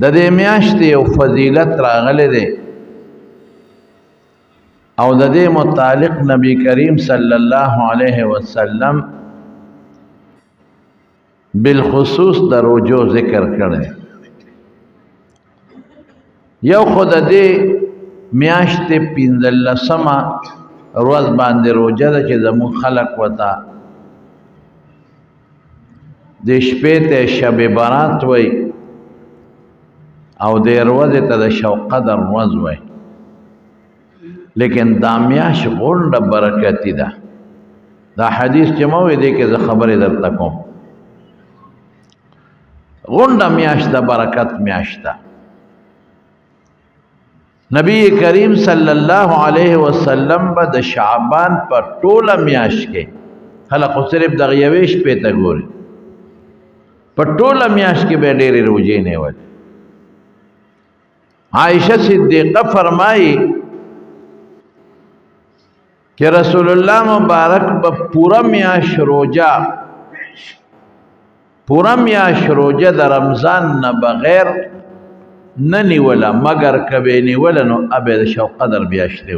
د دې میاشتې یو فضیلت راغلی دی او د دې متعلق نبی کریم صلی الله علیه وسلم بالخصوص د روزو ذکر کړی. یو خو د دې میاشتې 15مه ورځ باندې روزه ده چې زموږ خلق ورته د شپې ته شب برات وایي او د ورځې ته د شب قدر ورځ وایي. لیکن دا میاشت غونډه برکتي ده. دا حدیث چې ما وی دی کې زه خبرې درته کوم. غونډه میاشت د برکت میاشت ده. نبی کریم صلی الله علیه وسلم به د شعبان په ټوله میاشت کې خلق صرف دغه یوې شپې ته ګوري، په ټوله میاشت کې به ډېرې روزې نیولې. عائشہ صدیقه فرمایي کہ رسول اللہ مبارک با پورا میاش روجہ دا رمضان نہ بغیر نہ نیولا مگر کبھی نیولا نو اب شو قدر بیاشتے